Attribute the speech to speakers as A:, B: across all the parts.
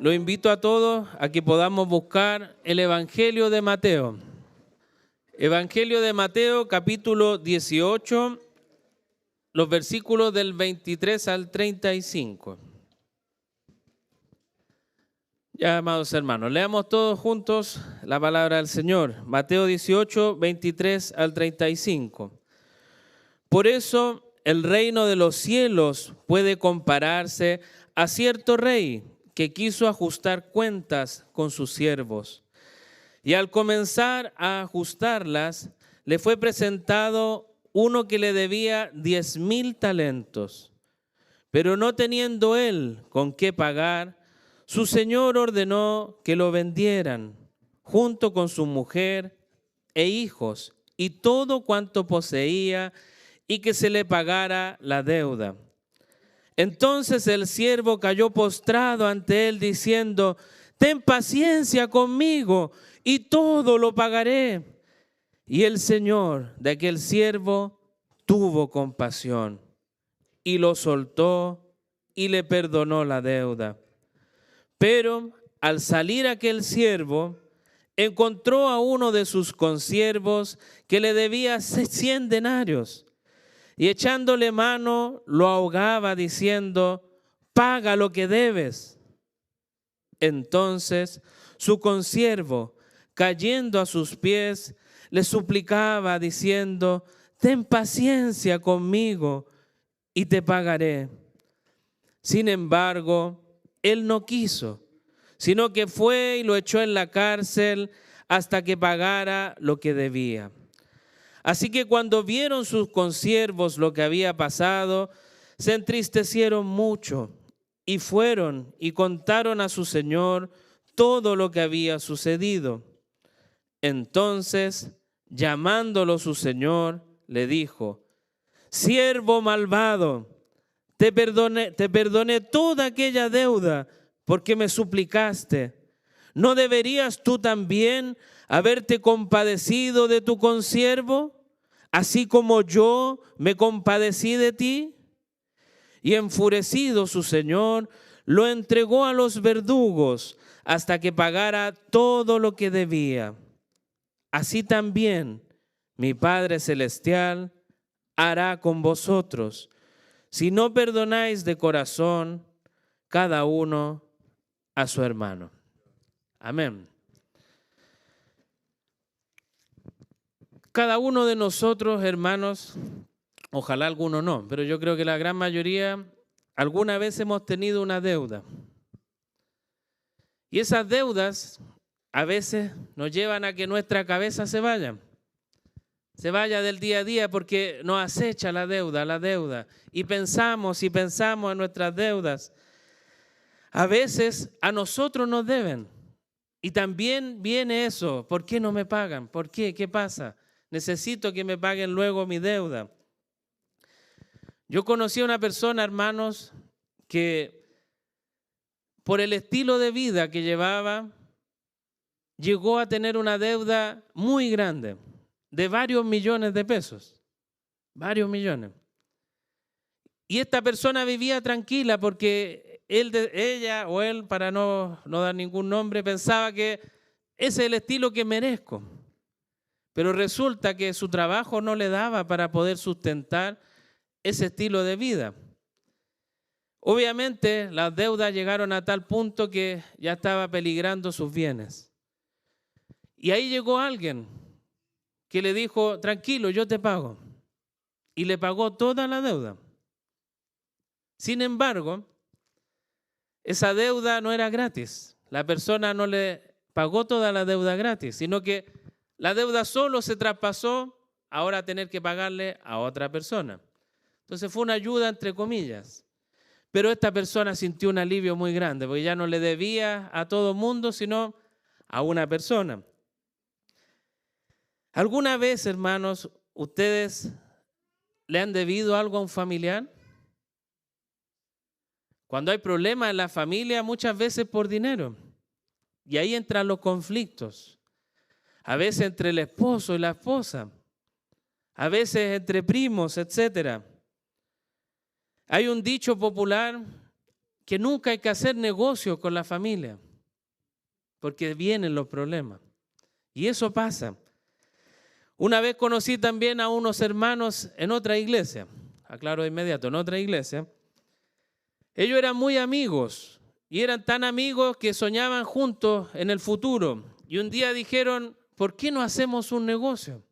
A: Lo invito a todos a que podamos buscar el Evangelio de Mateo. Evangelio de Mateo, capítulo 18, los versículos del 23 al 35. Ya, amados hermanos, leamos todos juntos la palabra del Señor. Mateo 18, 23 al 35. Por eso el reino de los cielos puede compararse a cierto rey que quiso ajustar cuentas con sus siervos. Y al comenzar a ajustarlas, le fue presentado uno que le debía 10,000 talentos. Pero no teniendo él con qué pagar, su señor ordenó que lo vendieran, junto con su mujer e hijos, y todo cuanto poseía, y que se le pagara la deuda. Entonces el siervo cayó postrado ante él, diciendo: «Ten paciencia conmigo, y todo lo pagaré». Y el señor de aquel siervo tuvo compasión, y lo soltó, y le perdonó la deuda. Pero al salir aquel siervo, encontró a uno de sus consiervos que le debía 100 denarios. Y echándole mano, lo ahogaba diciendo: «Paga lo que debes». Entonces su consiervo, cayendo a sus pies, le suplicaba diciendo: «Ten paciencia conmigo y te pagaré». Sin embargo, él no quiso, sino que fue y lo echó en la cárcel hasta que pagara lo que debía. Así que cuando vieron sus consiervos lo que había pasado, se entristecieron mucho y fueron y contaron a su señor todo lo que había sucedido. Entonces, llamándolo su señor, le dijo: «Siervo malvado, te perdoné toda aquella deuda porque me suplicaste. ¿No deberías tú también haberte compadecido de tu consiervo, así como yo me compadecí de ti?» Y enfurecido su señor, lo entregó a los verdugos hasta que pagara todo lo que debía. Así también mi Padre Celestial hará con vosotros, si no perdonáis de corazón cada uno a su hermano. Amén. Cada uno de nosotros, hermanos, ojalá alguno no, pero yo creo que la gran mayoría alguna vez hemos tenido una deuda. Y esas deudas a veces nos llevan a que nuestra cabeza se vaya del día a día, porque nos acecha la deuda, y pensamos en nuestras deudas. A veces a nosotros nos deben, y también viene eso: ¿por qué no me pagan? ¿Por qué? ¿Qué pasa? Necesito que me paguen luego mi deuda. Yo conocí a una persona, hermanos, que por el estilo de vida que llevaba, llegó a tener una deuda muy grande, de varios millones de pesos, varios millones. Y esta persona vivía tranquila porque ella o él, para no dar ningún nombre, pensaba que ese es el estilo que merezco. Pero resulta que su trabajo no le daba para poder sustentar ese estilo de vida. Obviamente las deudas llegaron a tal punto que ya estaba peligrando sus bienes. Y ahí llegó alguien que le dijo: «Tranquilo, yo te pago». Y le pagó toda la deuda. Sin embargo, esa deuda no era gratis. La persona no le pagó toda la deuda gratis, sino que la deuda solo se traspasó ahora a tener que pagarle a otra persona. Entonces fue una ayuda entre comillas. Pero esta persona sintió un alivio muy grande, porque ya no le debía a todo mundo, sino a una persona. ¿Alguna vez, hermanos, ustedes le han debido algo a un familiar? Cuando hay problemas en la familia, muchas veces por dinero. Y ahí entran los conflictos. A veces entre el esposo y la esposa. A veces entre primos, etc. Hay un dicho popular que nunca hay que hacer negocio con la familia, porque vienen los problemas. Y eso pasa. Una vez conocí también a unos hermanos en otra iglesia, aclaro de inmediato, en otra iglesia. Ellos eran muy amigos y eran tan amigos que soñaban juntos en el futuro. Y un día dijeron, ¿por qué no hacemos un negocio?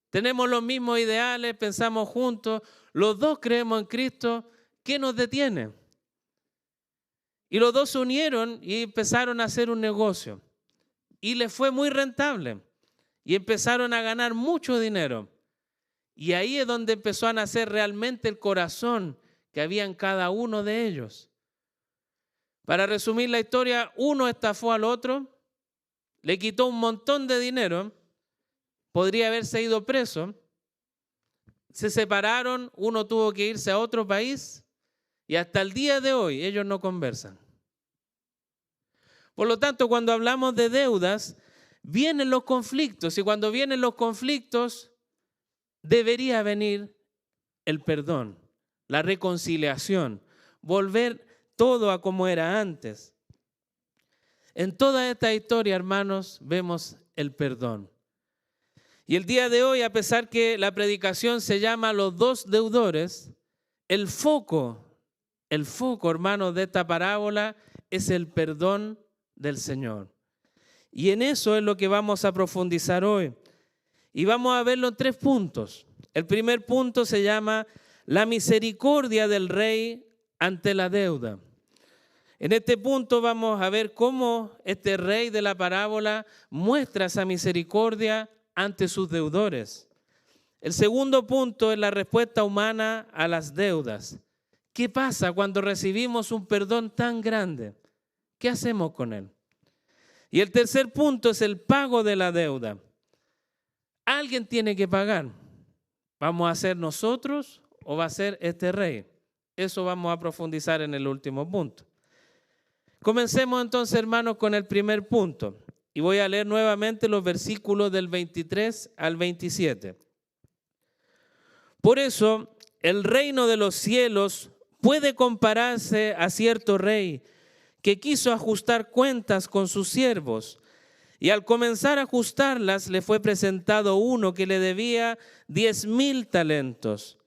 A: Tenemos los mismos ideales, pensamos juntos, los dos creemos en Cristo, ¿qué nos detiene? Y los dos se unieron y empezaron a hacer un negocio. Y les fue muy rentable. Y empezaron a ganar mucho dinero. Y ahí es donde empezó a nacer realmente el corazón que había en cada uno de ellos. Para resumir la historia, uno estafó al otro, le quitó un montón de dinero, podría haberse ido preso, se separaron, uno tuvo que irse a otro país y hasta el día de hoy ellos no conversan. Por lo tanto, cuando hablamos de deudas, vienen los conflictos y cuando vienen los conflictos debería venir el perdón, la reconciliación, volver todo a como era antes. En toda esta historia, hermanos, vemos el perdón. Y el día de hoy, a pesar que la predicación se llama Los dos deudores, el foco, hermanos, de esta parábola es el perdón del Señor. Y en eso es lo que vamos a profundizar hoy. Y vamos a verlo en 3 puntos. El primer punto se llama la misericordia del rey ante la deuda. En este punto vamos a ver cómo este rey de la parábola muestra esa misericordia ante sus deudores. El segundo punto es la respuesta humana a las deudas. ¿Qué pasa cuando recibimos un perdón tan grande? ¿Qué hacemos con él? Y el tercer punto es el pago de la deuda. Alguien tiene que pagar. ¿Vamos a ser nosotros o va a ser este rey? Eso vamos a profundizar en el último punto. Comencemos entonces, hermanos, con el primer punto. Y voy a leer nuevamente los versículos del 23 al 27. Por eso, el reino de los cielos puede compararse a cierto rey que quiso ajustar cuentas con sus siervos. Y al comenzar a ajustarlas, le fue presentado uno que le debía 10,000 talentos.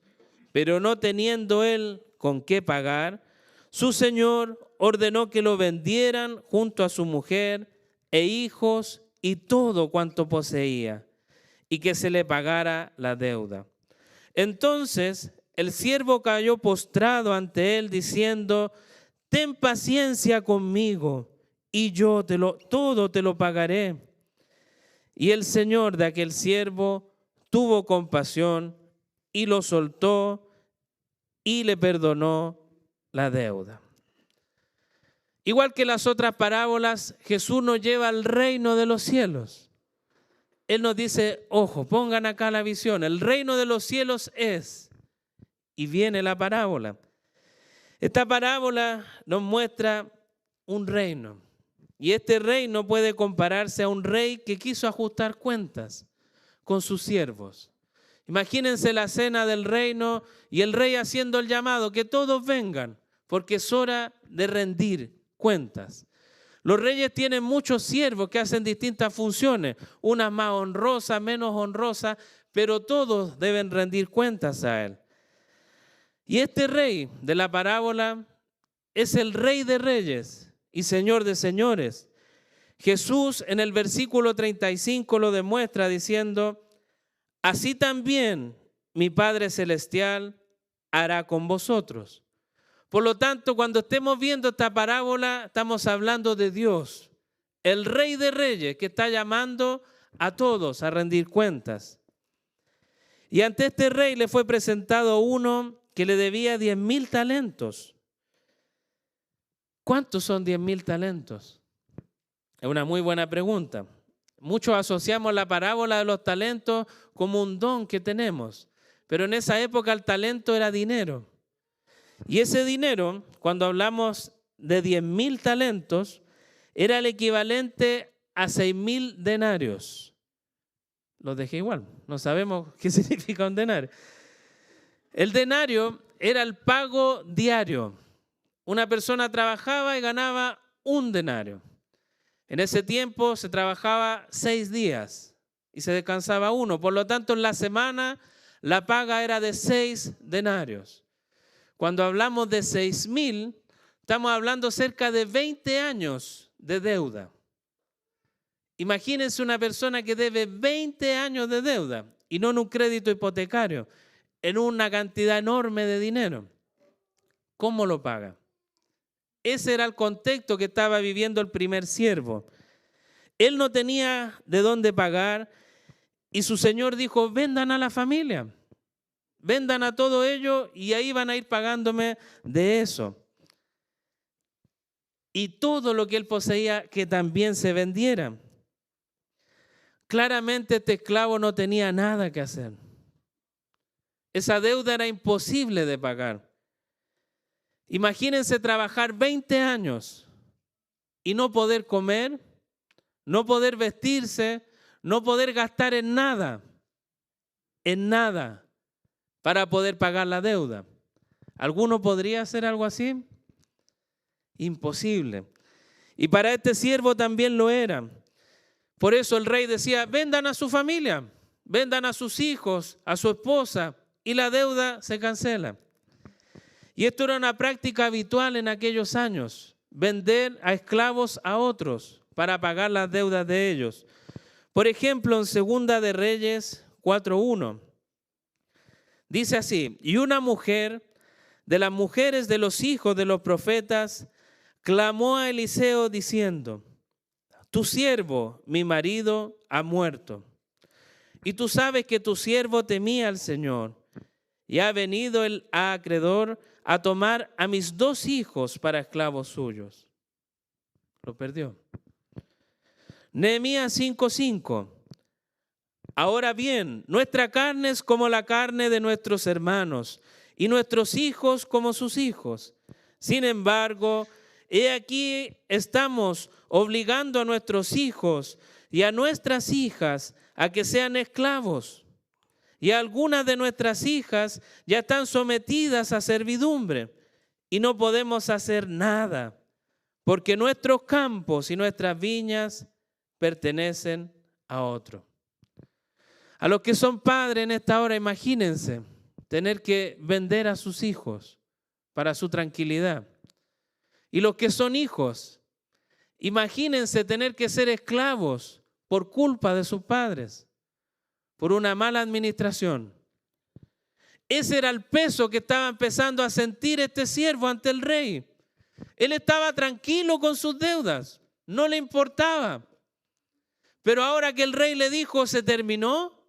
A: Pero no teniendo él con qué pagar, su señor ordenó que lo vendieran junto a su mujer e hijos y todo cuanto poseía, y que se le pagara la deuda. Entonces el siervo cayó postrado ante él, diciendo: ten paciencia conmigo, y yo todo te lo pagaré. Y el señor de aquel siervo tuvo compasión y lo soltó y le perdonó la deuda. Igual que las otras parábolas, Jesús nos lleva al reino de los cielos. Él nos dice, ojo, pongan acá la visión, el reino de los cielos es, y viene la parábola. Esta parábola nos muestra un reino, y este reino puede compararse a un rey que quiso ajustar cuentas con sus siervos. Imagínense la cena del reino y el rey haciendo el llamado, que todos vengan, porque es hora de rendir cuentas. Los reyes tienen muchos siervos que hacen distintas funciones, unas más honrosas, menos honrosas, pero todos deben rendir cuentas a él. Y este rey de la parábola es el rey de reyes y señor de señores. Jesús en el versículo 35 lo demuestra diciendo: así también mi Padre Celestial hará con vosotros. Por lo tanto, cuando estemos viendo esta parábola, estamos hablando de Dios, el Rey de Reyes, que está llamando a todos a rendir cuentas. Y ante este rey le fue presentado uno que le debía 10,000 talentos. ¿Cuántos son 10,000 talentos? Es una muy buena pregunta. Muchos asociamos la parábola de los talentos como un don que tenemos, pero en esa época el talento era dinero. Y ese dinero, cuando hablamos de 10,000 talentos, era el equivalente a 6,000 denarios. Los dejé igual, no sabemos qué significa un denario. El denario era el pago diario. una persona trabajaba y ganaba 1 denario. En ese tiempo se trabajaba 6 días y se descansaba 1. Por lo tanto, en la semana la paga era de 6 denarios. Cuando hablamos de 6.000, estamos hablando cerca de 20 años de deuda. Imagínense una persona que debe 20 años de deuda y no en un crédito hipotecario, en una cantidad enorme de dinero. ¿Cómo lo paga? Ese era el contexto que estaba viviendo el primer siervo. Él no tenía de dónde pagar y su señor dijo, vendan a la familia, vendan a todo ello y ahí van a ir pagándome de eso. Y todo lo que él poseía que también se vendiera. Claramente este esclavo no tenía nada que hacer. Esa deuda era imposible de pagar. Imagínense trabajar 20 años y no poder comer, no poder vestirse, no poder gastar en nada, para poder pagar la deuda. ¿Alguno podría hacer algo así? Imposible. Y para este siervo también lo era. Por eso el rey decía, vendan a su familia, vendan a sus hijos, a su esposa, y la deuda se cancela. Y esto era una práctica habitual en aquellos años, vender a esclavos a otros para pagar las deudas de ellos. Por ejemplo, en Segunda de Reyes 4:1, dice así, y una mujer de las mujeres de los hijos de los profetas clamó a Eliseo diciendo, tu siervo, mi marido, ha muerto. Y tú sabes que tu siervo temía al Señor. Y ha venido el acreedor a tomar a mis 2 hijos para esclavos suyos. Lo perdió. Nehemías 5:5. Ahora bien, nuestra carne es como la carne de nuestros hermanos, y nuestros hijos como sus hijos. Sin embargo, he aquí estamos obligando a nuestros hijos y a nuestras hijas a que sean esclavos. Y algunas de nuestras hijas ya están sometidas a servidumbre y no podemos hacer nada, porque nuestros campos y nuestras viñas pertenecen a otro. A los que son padres en esta hora, imagínense tener que vender a sus hijos para su tranquilidad. Y los que son hijos, imagínense tener que ser esclavos por culpa de sus padres, por una mala administración. Ese era el peso que estaba empezando a sentir este siervo ante el rey. Él estaba tranquilo con sus deudas, no le importaba. Pero ahora que el rey le dijo se terminó,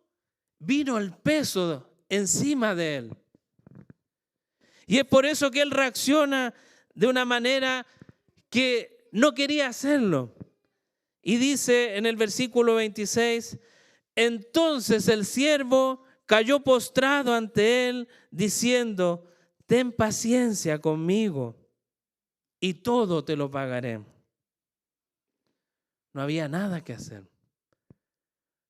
A: vino el peso encima de él. Y es por eso que él reacciona de una manera que no quería hacerlo. Y dice en el versículo 26, entonces el siervo cayó postrado ante él, diciendo, ten paciencia conmigo y todo te lo pagaré. No había nada que hacer.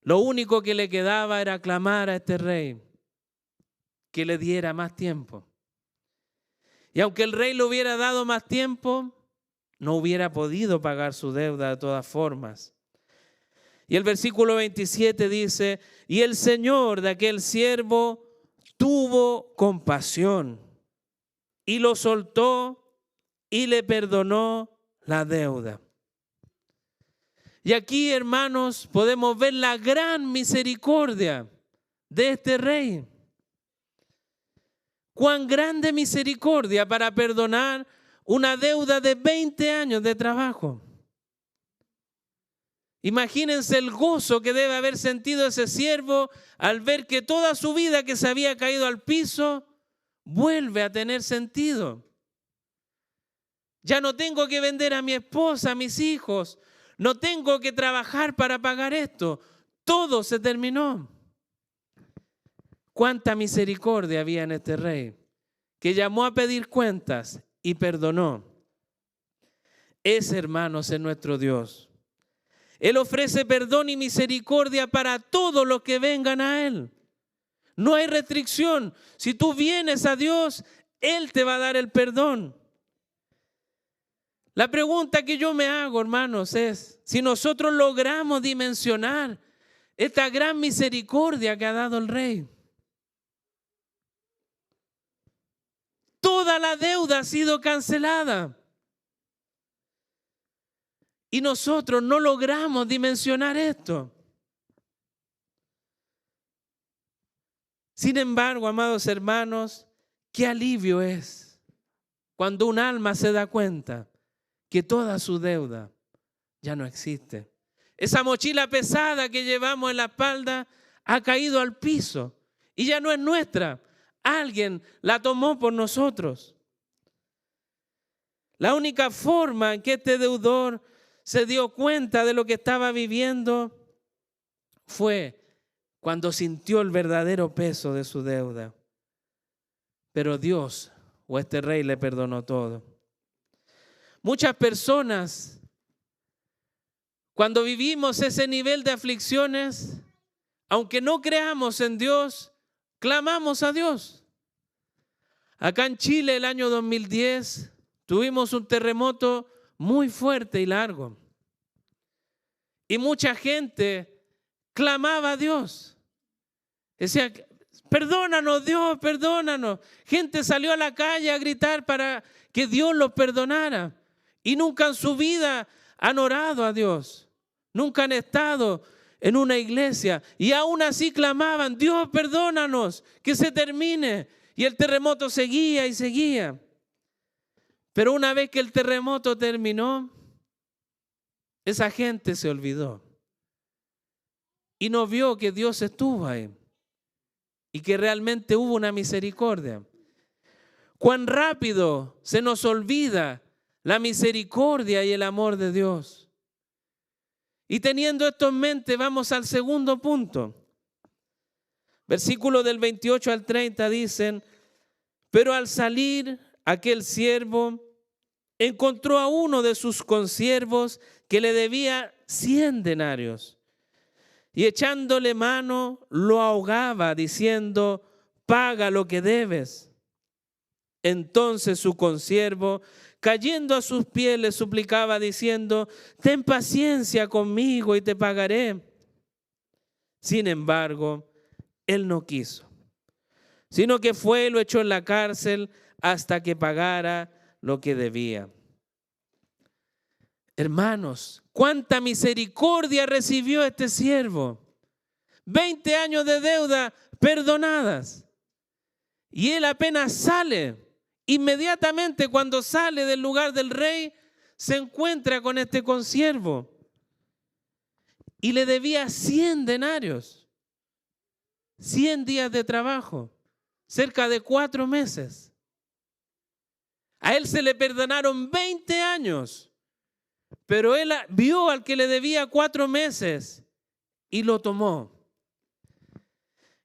A: Lo único que le quedaba era clamar a este rey que le diera más tiempo. Y aunque el rey le hubiera dado más tiempo, no hubiera podido pagar su deuda de todas formas. Y el versículo 27 dice, y el Señor de aquel siervo tuvo compasión y lo soltó y le perdonó la deuda. Y aquí, hermanos, podemos ver la gran misericordia de este rey. Cuán grande misericordia para perdonar una deuda de 20 años de trabajo. Imagínense el gozo que debe haber sentido ese siervo al ver que toda su vida que se había caído al piso vuelve a tener sentido. Ya no tengo que vender a mi esposa, a mis hijos. No tengo que trabajar para pagar esto. Todo se terminó. Cuánta misericordia había en este rey, que llamó a pedir cuentas y perdonó. Ese, hermanos, es nuestro Dios. Él ofrece perdón y misericordia para todos los que vengan a Él. No hay restricción. Si tú vienes a Dios, Él te va a dar el perdón. La pregunta que yo me hago, hermanos, es si nosotros logramos dimensionar esta gran misericordia que ha dado el Rey. Toda la deuda ha sido cancelada. Y nosotros no logramos dimensionar esto. Sin embargo, amados hermanos, qué alivio es cuando un alma se da cuenta que toda su deuda ya no existe. Esa mochila pesada que llevamos en la espalda ha caído al piso y ya no es nuestra. Alguien la tomó por nosotros. La única forma en que este deudor se dio cuenta de lo que estaba viviendo fue cuando sintió el verdadero peso de su deuda. Pero Dios o este rey le perdonó todo. Muchas personas, cuando vivimos ese nivel de aflicciones, aunque no creamos en Dios, clamamos a Dios. Acá en Chile, el año 2010, tuvimos un terremoto muy fuerte y largo. Y mucha gente clamaba a Dios. Decía, perdónanos Dios, perdónanos. Gente salió a la calle a gritar para que Dios los perdonara. Y nunca en su vida han orado a Dios. Nunca han estado en una iglesia. Y aún así clamaban, Dios, perdónanos, que se termine. Y el terremoto seguía y seguía. Pero una vez que el terremoto terminó, esa gente se olvidó. Y no vio que Dios estuvo ahí. Y que realmente hubo una misericordia. Cuán rápido se nos olvida la misericordia y el amor de Dios. Y teniendo esto en mente, vamos al segundo punto. Versículos del 28 al 30 dicen, pero al salir aquel siervo encontró a uno de sus consiervos que le debía 100 denarios. Y echándole mano, lo ahogaba, diciendo, paga lo que debes. Entonces su consiervo, cayendo a sus pies, le suplicaba, diciendo, ten paciencia conmigo y te pagaré. Sin embargo, él no quiso, sino que fue y lo echó en la cárcel hasta que pagara lo que debía. Hermanos, cuánta misericordia recibió este siervo. 20 años de deuda perdonadas. Y él apenas sale, inmediatamente cuando sale del lugar del rey, se encuentra con este consiervo. Y le debía 100 denarios. 100 días de trabajo. Cerca de 4 meses. A él se le perdonaron 20 años. Pero él vio al que le debía 4 meses y lo tomó.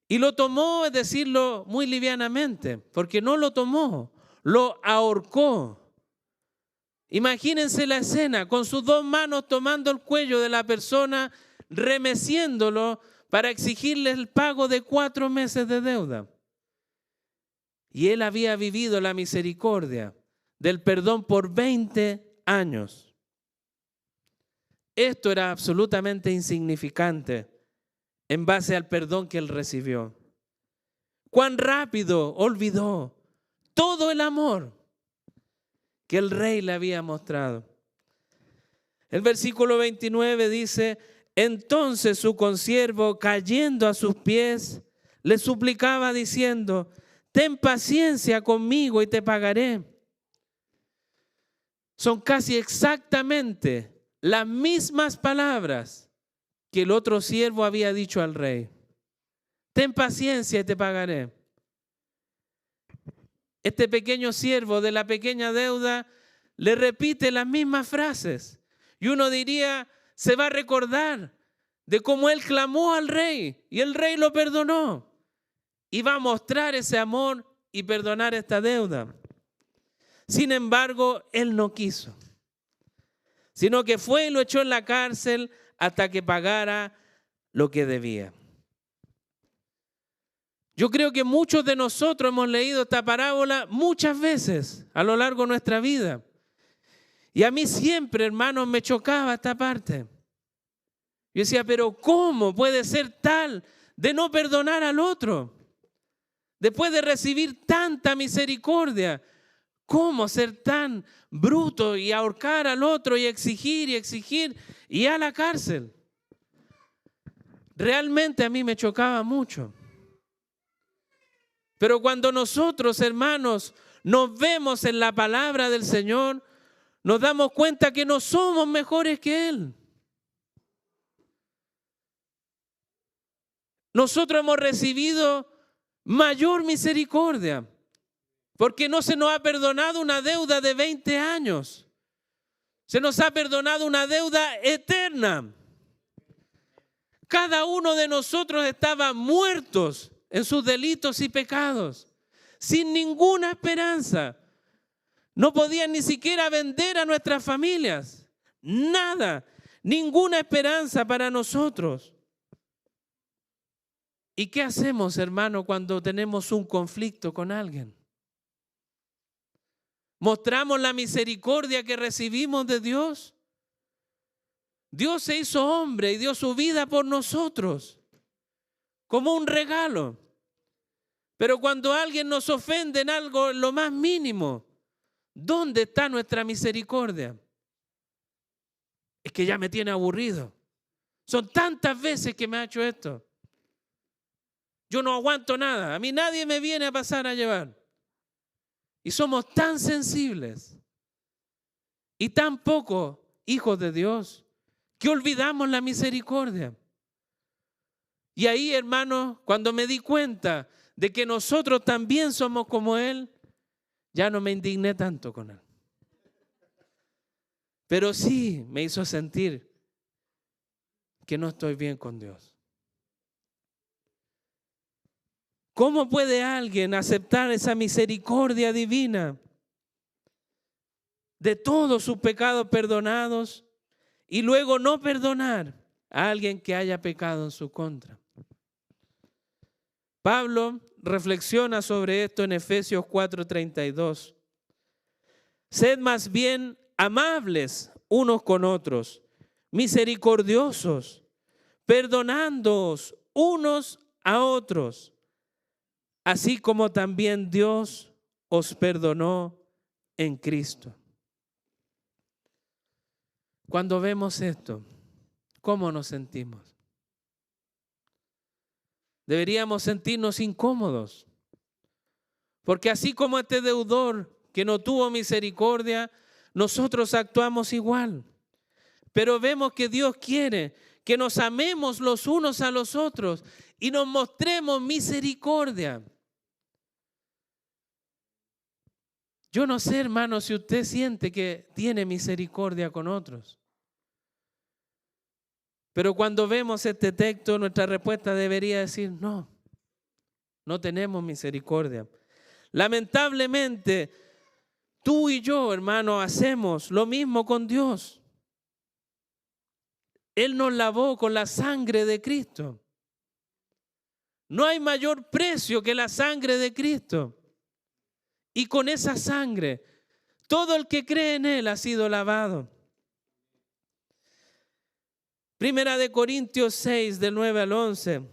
A: Y lo tomó, es decirlo muy livianamente, porque no lo tomó, lo ahorcó. Imagínense la escena, con sus 2 manos tomando el cuello de la persona, remeciéndolo para exigirle el pago de 4 meses de deuda. Y él había vivido la misericordia del perdón por 20 años. Esto era absolutamente insignificante en base al perdón que él recibió. Cuán rápido olvidó todo el amor que el rey le había mostrado. El versículo 29 dice, entonces su consiervo, cayendo a sus pies, le suplicaba diciendo, ten paciencia conmigo y te pagaré. Son casi exactamente las mismas palabras que el otro siervo había dicho al rey. Ten paciencia y te pagaré. Este pequeño siervo de la pequeña deuda le repite las mismas frases. Y uno diría, se va a recordar de cómo él clamó al rey y el rey lo perdonó. Y va a mostrar ese amor y perdonar esta deuda. Sin embargo, él no quiso, sino que fue y lo echó en la cárcel hasta que pagara lo que debía. Yo creo que muchos de nosotros hemos leído esta parábola muchas veces a lo largo de nuestra vida. Y a mí siempre, hermanos, me chocaba esta parte. Yo decía, pero ¿cómo puede ser tal de no perdonar al otro? Después de recibir tanta misericordia, ¿cómo ser tan bruto y ahorcar al otro y exigir y a la cárcel? Realmente a mí me chocaba mucho. Pero cuando nosotros, hermanos, nos vemos en la palabra del Señor, nos damos cuenta que no somos mejores que Él. Nosotros hemos recibido mayor misericordia, porque no se nos ha perdonado una deuda de 20 años. Se nos ha perdonado una deuda eterna. Cada uno de nosotros estaba muertos en sus delitos y pecados, sin ninguna esperanza. No podían ni siquiera vender a nuestras familias. Nada, ninguna esperanza para nosotros. ¿Y qué hacemos, hermano, cuando tenemos un conflicto con alguien? ¿Mostramos la misericordia que recibimos de Dios? Dios se hizo hombre y dio su vida por nosotros, como un regalo. Pero cuando alguien nos ofende en algo, lo más mínimo, ¿dónde está nuestra misericordia? Es que ya me tiene aburrido. Son tantas veces que me ha hecho esto. Yo no aguanto nada. A mí nadie me viene a pasar a llevar. Y somos tan sensibles y tan poco hijos de Dios que olvidamos la misericordia. Y ahí, hermanos, cuando me di cuenta de que nosotros también somos como Él, ya no me indigné tanto con Él. Pero sí me hizo sentir que no estoy bien con Dios. ¿Cómo puede alguien aceptar esa misericordia divina de todos sus pecados perdonados y luego no perdonar a alguien que haya pecado en su contra? Pablo reflexiona sobre esto en Efesios 4:32. Sed más bien amables unos con otros, misericordiosos, perdonándoos unos a otros, así como también Dios os perdonó en Cristo. Cuando vemos esto, ¿cómo nos sentimos? Deberíamos sentirnos incómodos, porque así como este deudor que no tuvo misericordia, nosotros actuamos igual. Pero vemos que Dios quiere que nos amemos los unos a los otros y nos mostremos misericordia. Yo no sé, hermano, si usted siente que tiene misericordia con otros. Pero cuando vemos este texto, nuestra respuesta debería decir, no tenemos misericordia. Lamentablemente, tú y yo, hermano, hacemos lo mismo con Dios. Él nos lavó con la sangre de Cristo. No hay mayor precio que la sangre de Cristo. Y con esa sangre, todo el que cree en Él ha sido lavado. Primera de Corintios 6, del 9 al 11.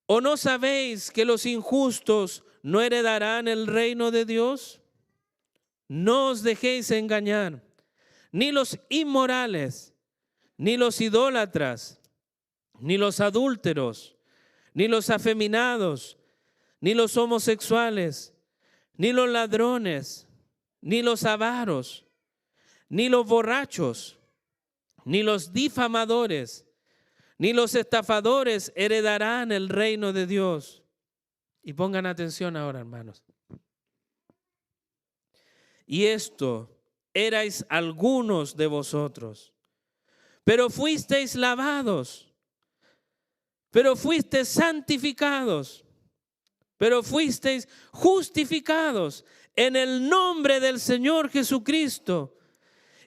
A: ¿O no sabéis que los injustos no heredarán el reino de Dios? No os dejéis engañar, ni los inmorales, ni los idólatras, ni los adúlteros, ni los afeminados, ni los homosexuales, ni los ladrones, ni los avaros, ni los borrachos, ni los difamadores, ni los estafadores heredarán el reino de Dios. Y pongan atención ahora, hermanos. Y esto erais algunos de vosotros, pero fuisteis lavados, pero fuisteis santificados, pero fuisteis justificados en el nombre del Señor Jesucristo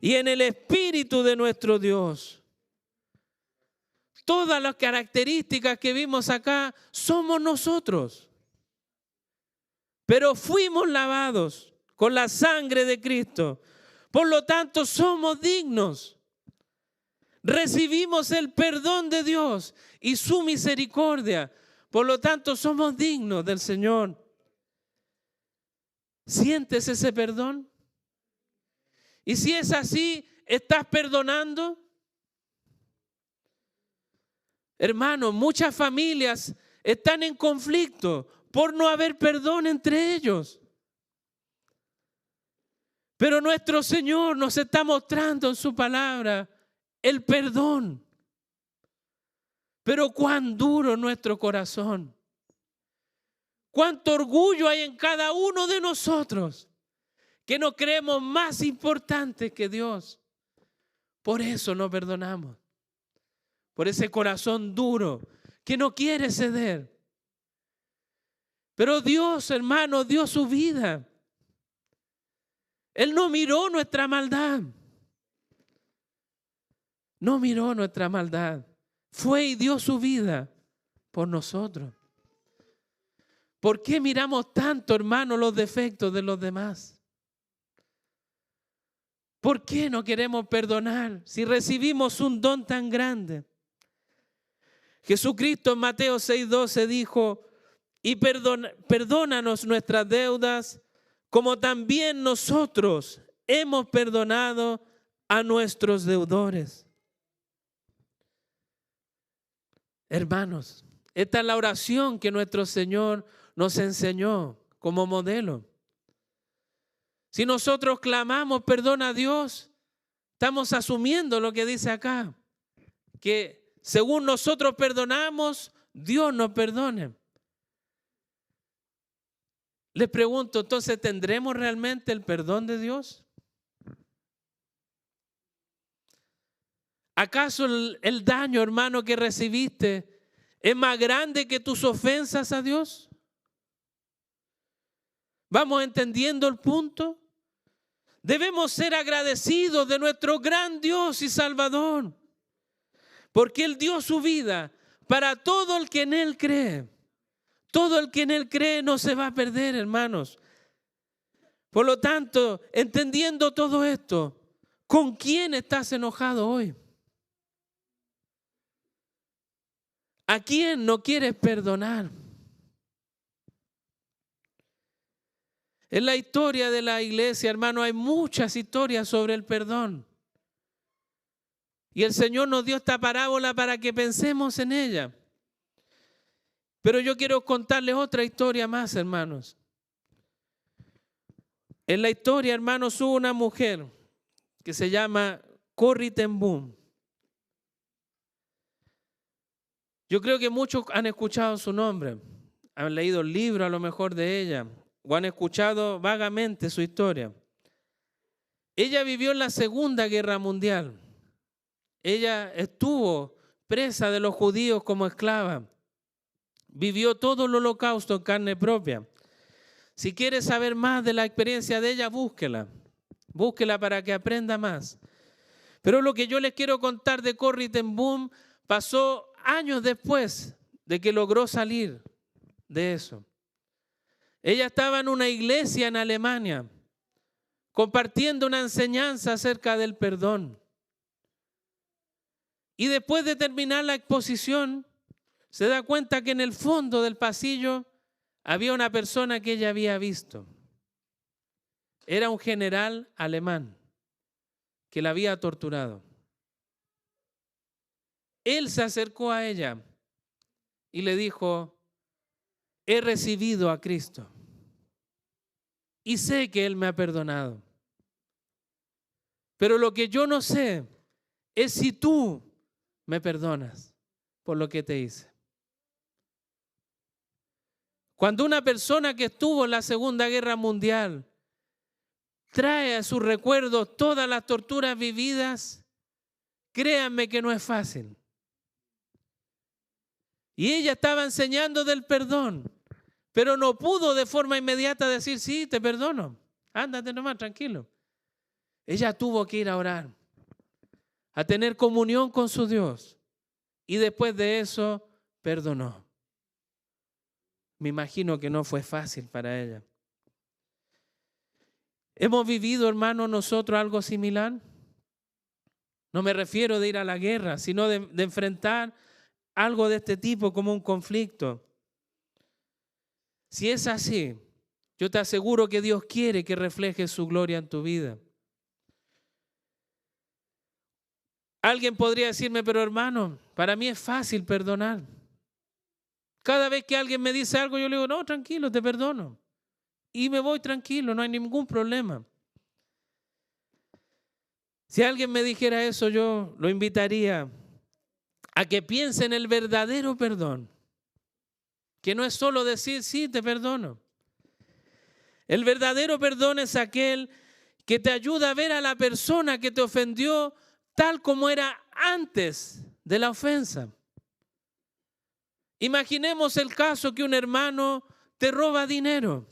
A: y en el Espíritu de nuestro Dios. Todas las características que vimos acá somos nosotros, pero fuimos lavados con la sangre de Cristo, Por lo tanto, somos dignos. Recibimos el perdón de Dios y su misericordia. Por lo tanto, somos dignos del Señor. ¿Sientes ese perdón? Y si es así, ¿estás perdonando? Hermanos, muchas familias están en conflicto por no haber perdón entre ellos. Pero nuestro Señor nos está mostrando en su palabra el perdón. Pero cuán duro nuestro corazón. Cuánto orgullo hay en cada uno de nosotros que nos creemos más importantes que Dios. Por eso no perdonamos. Por ese corazón duro que no quiere ceder. Pero Dios, hermano, dio su vida. Él no miró nuestra maldad. No miró nuestra maldad. Fue y dio su vida por nosotros. ¿Por qué miramos tanto, hermano, los defectos de los demás? ¿Por qué no queremos perdonar si recibimos un don tan grande? Jesucristo en Mateo 6:12 dijo, y perdónanos nuestras deudas, como también nosotros hemos perdonado a nuestros deudores. Hermanos, esta es la oración que nuestro Señor nos enseñó como modelo. Si nosotros clamamos perdón a Dios, estamos asumiendo lo que dice acá, que según nosotros perdonamos, Dios nos perdone. Les pregunto, entonces, ¿tendremos realmente el perdón de Dios? ¿Acaso el daño, hermano, que recibiste es más grande que tus ofensas a Dios? ¿Vamos entendiendo el punto? Debemos ser agradecidos de nuestro gran Dios y Salvador, porque Él dio su vida para todo el que en Él cree. Todo el que en Él cree no se va a perder, hermanos. Por lo tanto, entendiendo todo esto, ¿con quién estás enojado hoy? ¿A quién no quieres perdonar? En la historia de la iglesia, hermano, hay muchas historias sobre el perdón. Y el Señor nos dio esta parábola para que pensemos en ella. Pero yo quiero contarles otra historia más, hermanos. En la historia, hermanos, hubo una mujer que se llama Corrie ten Boom. Yo creo que muchos han escuchado su nombre, han leído el libro a lo mejor de ella, o han escuchado vagamente su historia. Ella vivió en la Segunda Guerra Mundial. Ella estuvo presa de los judíos como esclava. Vivió todo el holocausto en carne propia. Si quieres saber más de la experiencia de ella, búsquela. Búsquela para que aprenda más. Pero lo que yo les quiero contar de Corrie ten Boom pasó años después de que logró salir de eso. Ella estaba en una iglesia en Alemania compartiendo una enseñanza acerca del perdón. Y después de terminar la exposición, se da cuenta que en el fondo del pasillo había una persona que ella había visto. Era un general alemán que la había torturado. Él se acercó a ella y le dijo, he recibido a Cristo y sé que Él me ha perdonado. Pero lo que yo no sé es si tú me perdonas por lo que te hice. Cuando una persona que estuvo en la Segunda Guerra Mundial trae a sus recuerdos todas las torturas vividas, créanme que no es fácil. Y ella estaba enseñando del perdón, pero no pudo de forma inmediata decir, sí, te perdono, ándate nomás, tranquilo. Ella tuvo que ir a orar, a tener comunión con su Dios, y después de eso perdonó. Me imagino que no fue fácil para ella. ¿Hemos vivido, hermano, nosotros algo similar? No me refiero de ir a la guerra, sino de enfrentar algo de este tipo como un conflicto. Si es así, yo te aseguro que Dios quiere que reflejes su gloria en tu vida. Alguien podría decirme, pero hermano, para mí es fácil perdonar. Cada vez que alguien me dice algo, yo le digo, no, tranquilo, te perdono. Y me voy tranquilo, no hay ningún problema. Si alguien me dijera eso, yo lo invitaría a que piense en el verdadero perdón. Que no es solo decir, sí, te perdono. El verdadero perdón es aquel que te ayuda a ver a la persona que te ofendió tal como era antes de la ofensa. Imaginemos el caso que un hermano te roba dinero.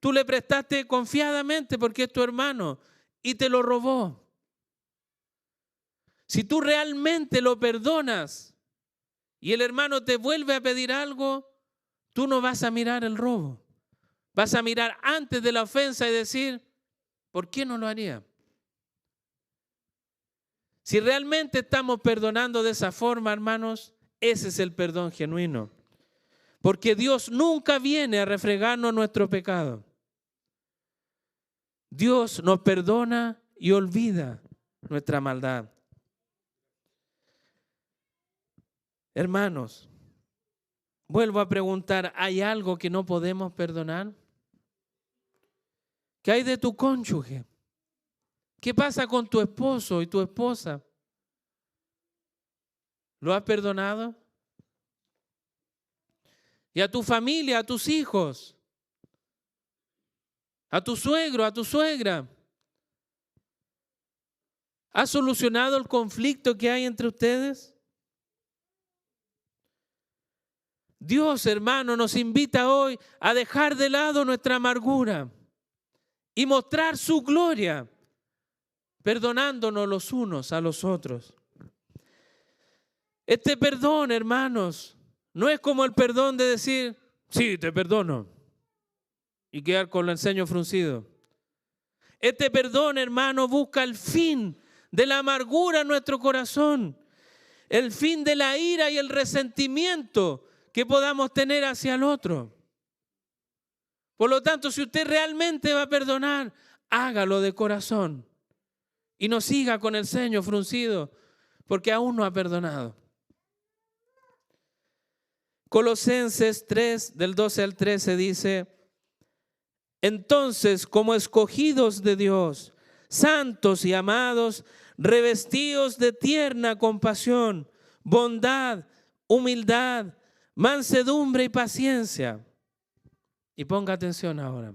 A: Tú le prestaste confiadamente porque es tu hermano y te lo robó. Si tú realmente lo perdonas y el hermano te vuelve a pedir algo, tú no vas a mirar el robo. Vas a mirar antes de la ofensa y decir, ¿por qué no lo haría? Si realmente estamos perdonando de esa forma, hermanos, ese es el perdón genuino. Porque Dios nunca viene a refregarnos nuestro pecado. Dios nos perdona y olvida nuestra maldad. Hermanos, vuelvo a preguntar, ¿hay algo que no podemos perdonar? ¿Qué hay de tu cónyuge? ¿Qué pasa con tu esposo y tu esposa? ¿Lo has perdonado? ¿Y a tu familia, a tus hijos? ¿A tu suegro, a tu suegra? ¿Has solucionado el conflicto que hay entre ustedes? Dios, hermano, nos invita hoy a dejar de lado nuestra amargura y mostrar su gloria, perdonándonos los unos a los otros. Este perdón, hermanos, no es como el perdón de decir, sí, te perdono, y quedar con el ceño fruncido. Este perdón, hermano, busca el fin de la amargura en nuestro corazón, el fin de la ira y el resentimiento que podamos tener hacia el otro. Por lo tanto, si usted realmente va a perdonar, hágalo de corazón y no siga con el ceño fruncido, porque aún no ha perdonado. Colosenses 3, del 12 al 13 dice, entonces, como escogidos de Dios, santos y amados, revestidos de tierna compasión, bondad, humildad, mansedumbre y paciencia. Y ponga atención ahora.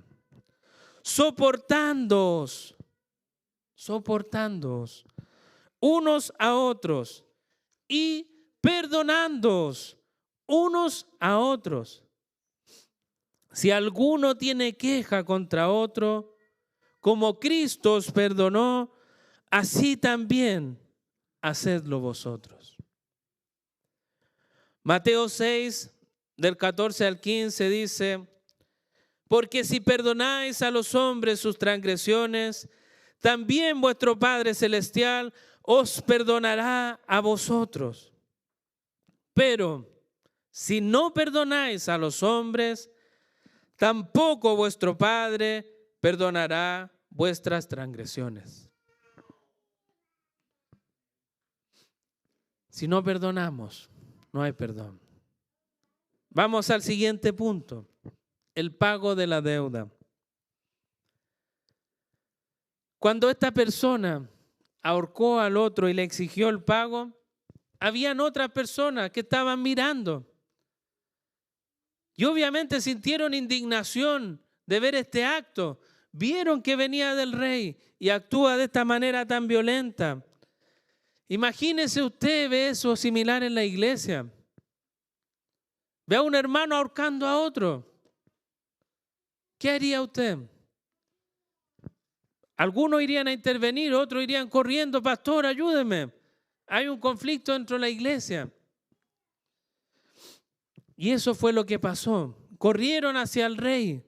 A: Soportándoos unos a otros y perdonándoos unos a otros. Si alguno tiene queja contra otro, como Cristo os perdonó, así también hacedlo vosotros. Mateo 6, del 14 al 15 dice, porque si perdonáis a los hombres sus transgresiones, también vuestro Padre Celestial os perdonará a vosotros. Pero si no perdonáis a los hombres, tampoco vuestro Padre perdonará vuestras transgresiones. Si no perdonamos, no hay perdón. Vamos al siguiente punto, el pago de la deuda. Cuando esta persona ahorcó al otro y le exigió el pago, habían otras personas que estaban mirando. Y obviamente sintieron indignación de ver este acto. Vieron que venía del rey y actúa de esta manera tan violenta. Imagínese usted, ve eso similar en la iglesia. Ve a un hermano ahorcando a otro. ¿Qué haría usted? Algunos irían a intervenir, otros irían corriendo, pastor, ayúdeme. Hay un conflicto dentro de la iglesia. Y eso fue lo que pasó. Corrieron hacia el rey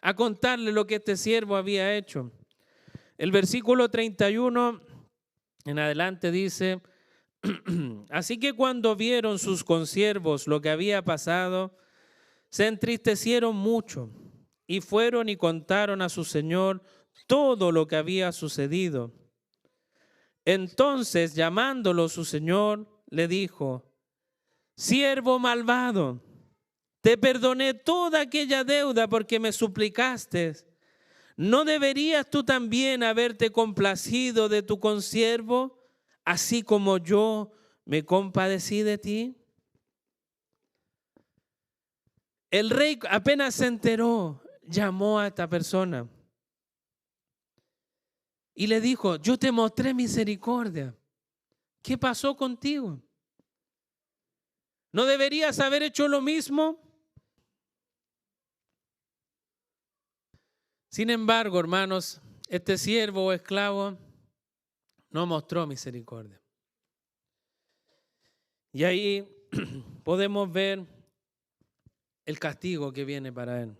A: a contarle lo que este siervo había hecho. El versículo 31 en adelante dice: así que cuando vieron sus consiervos lo que había pasado, se entristecieron mucho y fueron y contaron a su señor todo lo que había sucedido. Entonces, llamándolo su señor, le dijo: siervo malvado, te perdoné toda aquella deuda porque me suplicaste. ¿No deberías tú también haberte complacido de tu consiervo, así como yo me compadecí de ti? El rey apenas se enteró, llamó a esta persona y le dijo: yo te mostré misericordia. ¿Qué pasó contigo? ¿No deberías haber hecho lo mismo? Sin embargo, hermanos, este siervo o esclavo no mostró misericordia. Y ahí podemos ver el castigo que viene para él.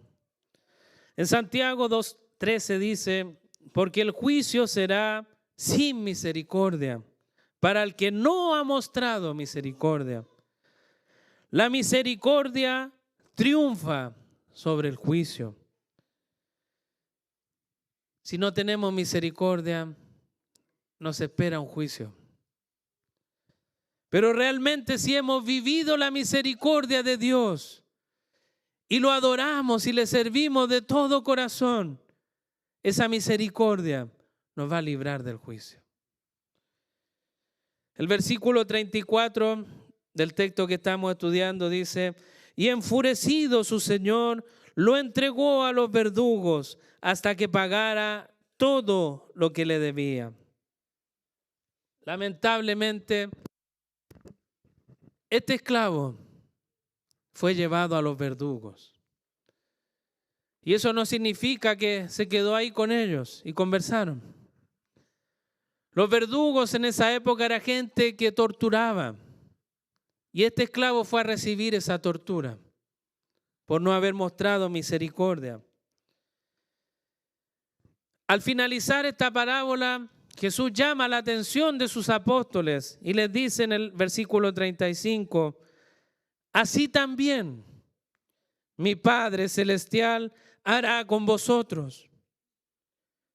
A: En Santiago 2:13 dice: porque el juicio será sin misericordia para el que no ha mostrado misericordia. La misericordia triunfa sobre el juicio. Si no tenemos misericordia, nos espera un juicio. Pero realmente si hemos vivido la misericordia de Dios y lo adoramos y le servimos de todo corazón, esa misericordia nos va a librar del juicio. El versículo 34 del texto que estamos estudiando dice: y enfurecido su señor lo entregó a los verdugos hasta que pagara todo lo que le debía. Lamentablemente, este esclavo fue llevado a los verdugos. Y eso no significa que se quedó ahí con ellos y conversaron. Los verdugos en esa época era gente que torturaba. Y este esclavo fue a recibir esa tortura por no haber mostrado misericordia. Al finalizar esta parábola, Jesús llama la atención de sus apóstoles y les dice en el versículo 35: así también mi Padre Celestial hará con vosotros,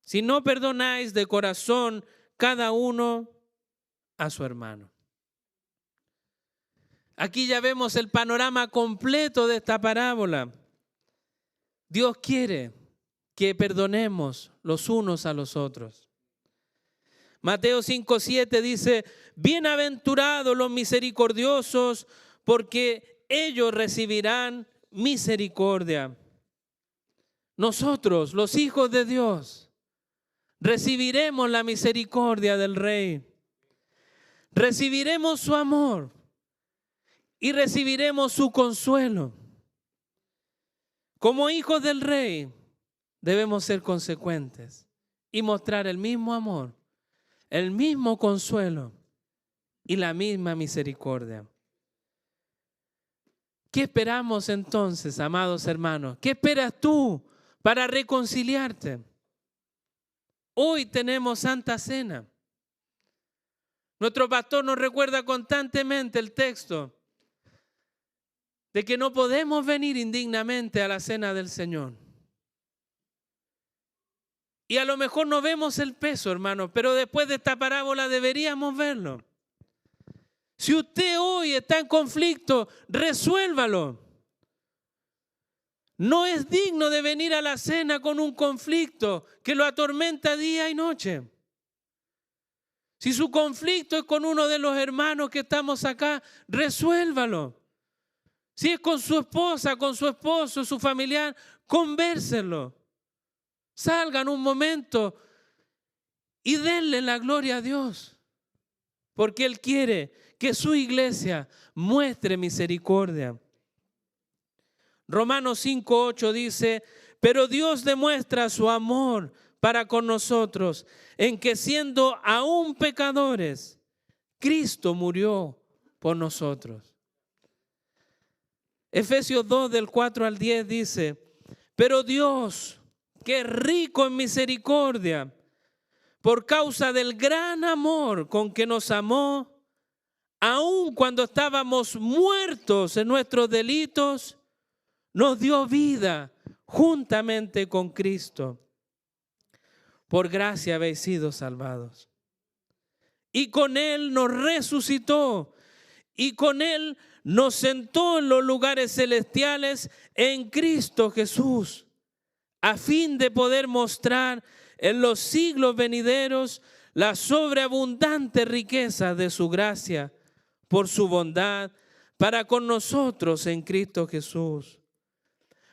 A: si no perdonáis de corazón cada uno a su hermano. Aquí ya vemos el panorama completo de esta parábola. Dios quiere que perdonemos los unos a los otros. Mateo 5:7 dice: bienaventurados los misericordiosos, porque ellos recibirán misericordia. Nosotros, los hijos de Dios, recibiremos la misericordia del Rey. Recibiremos su amor y recibiremos su consuelo. Como hijos del Rey, debemos ser consecuentes y mostrar el mismo amor, el mismo consuelo y la misma misericordia. ¿Qué esperamos entonces, amados hermanos? ¿Qué esperas tú para reconciliarte? Hoy tenemos Santa Cena. Nuestro pastor nos recuerda constantemente el texto de que no podemos venir indignamente a la cena del Señor. Y a lo mejor no vemos el peso, hermano, pero después de esta parábola deberíamos verlo. Si usted hoy está en conflicto, resuélvalo. No es digno de venir a la cena con un conflicto que lo atormenta día y noche. Si su conflicto es con uno de los hermanos que estamos acá, resuélvalo. Si es con su esposa, con su esposo, su familiar, convérselo. Salgan un momento y denle la gloria a Dios. Porque Él quiere que su iglesia muestre misericordia. Romanos 5:8 dice: pero Dios demuestra su amor para con nosotros, en que siendo aún pecadores, Cristo murió por nosotros. Efesios 2 del 4 al 10 dice: pero Dios, que es rico en misericordia, por causa del gran amor con que nos amó, aun cuando estábamos muertos en nuestros delitos, nos dio vida juntamente con Cristo. Por gracia habéis sido salvados. Y con Él nos resucitó, y con Él nos sentó en los lugares celestiales en Cristo Jesús, a fin de poder mostrar en los siglos venideros la sobreabundante riqueza de su gracia, por su bondad, para con nosotros en Cristo Jesús.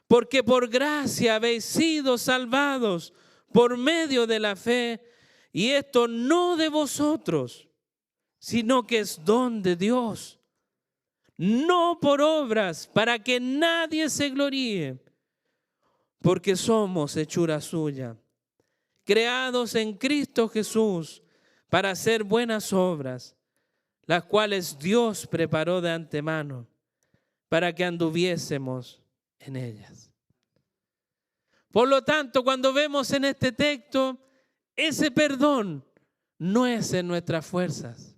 A: Porque por gracia habéis sido salvados por medio de la fe, y esto no de vosotros, sino que es don de Dios, no por obras, para que nadie se gloríe, porque somos hechura suya, creados en Cristo Jesús para hacer buenas obras, las cuales Dios preparó de antemano para que anduviésemos en ellas. Por lo tanto, cuando vemos en este texto, ese perdón no es en nuestras fuerzas,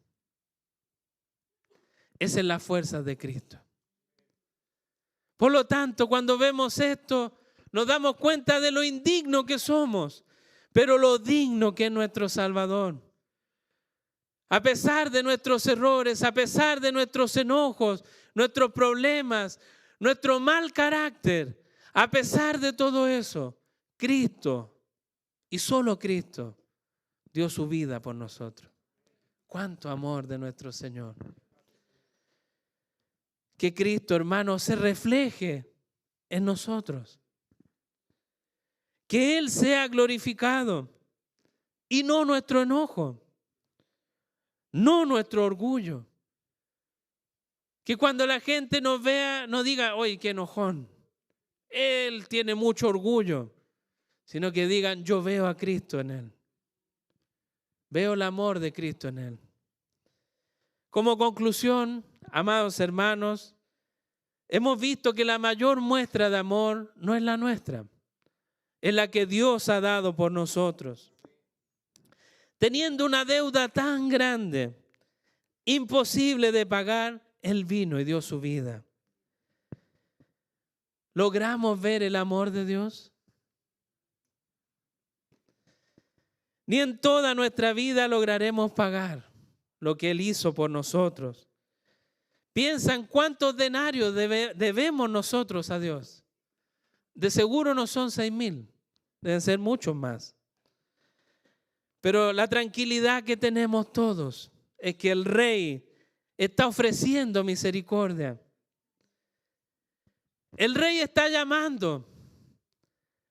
A: es en las fuerzas de Cristo. Por lo tanto, cuando vemos esto, nos damos cuenta de lo indigno que somos, pero lo digno que es nuestro Salvador. A pesar de nuestros errores, a pesar de nuestros enojos, nuestros problemas, nuestro mal carácter, a pesar de todo eso, Cristo y solo Cristo dio su vida por nosotros. ¡Cuánto amor de nuestro Señor! Que Cristo, hermano, se refleje en nosotros. Que Él sea glorificado y no nuestro enojo, no nuestro orgullo. Que cuando la gente nos vea, no diga, oye, qué enojón, él tiene mucho orgullo, sino que digan, yo veo a Cristo en él. Veo el amor de Cristo en él. Como conclusión, amados hermanos, hemos visto que la mayor muestra de amor no es la nuestra, es la que Dios ha dado por nosotros. Teniendo una deuda tan grande, imposible de pagar, Él vino y dio su vida. ¿Logramos ver el amor de Dios? Ni en toda nuestra vida lograremos pagar lo que Él hizo por nosotros. Piensan cuántos denarios debemos nosotros a Dios. De seguro no son 6,000, deben ser muchos más. Pero la tranquilidad que tenemos todos es que el Rey está ofreciendo misericordia. El Rey está llamando.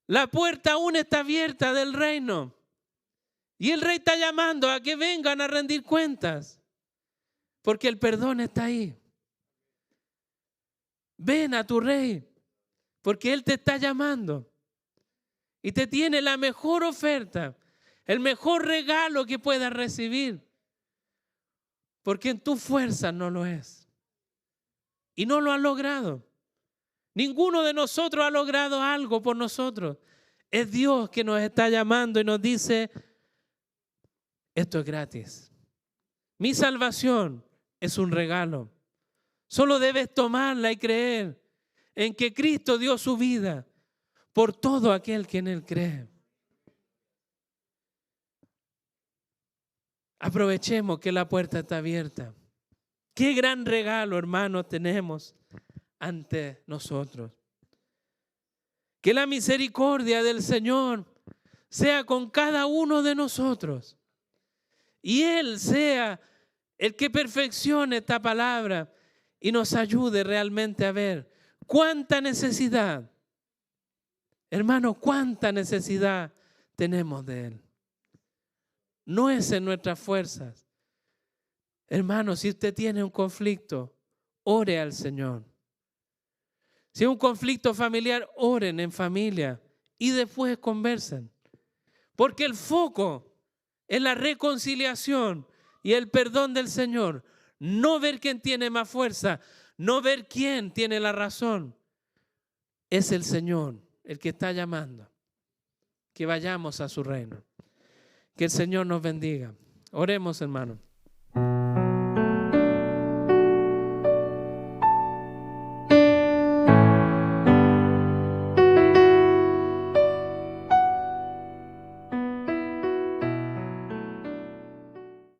A: La puerta aún está abierta del reino. Y el Rey está llamando a que vengan a rendir cuentas. Porque el perdón está ahí. Ven a tu Rey. Porque Él te está llamando. Y te tiene la mejor oferta. El mejor regalo que puedas recibir. Porque en tu fuerza no lo es. Y no lo has logrado. Ninguno de nosotros ha logrado algo por nosotros. Es Dios que nos está llamando y nos dice, esto es gratis. Mi salvación es un regalo. Solo debes tomarla y creer en que Cristo dio su vida por todo aquel que en Él cree. Aprovechemos que la puerta está abierta. Qué gran regalo, hermanos, tenemos ante nosotros. Que la misericordia del Señor sea con cada uno de nosotros. Y Él sea el que perfeccione esta palabra y nos ayude realmente a ver cuánta necesidad, hermano, cuánta necesidad tenemos de Él. No es en nuestras fuerzas. Hermano, si usted tiene un conflicto, ore al Señor. Si es un conflicto familiar, oren en familia y después conversen. Porque el foco es la reconciliación y el perdón del Señor. No ver quién tiene más fuerza, no ver quién tiene la razón. Es el Señor el que está llamando. que vayamos a su reino. Que el Señor nos bendiga. Oremos, hermano.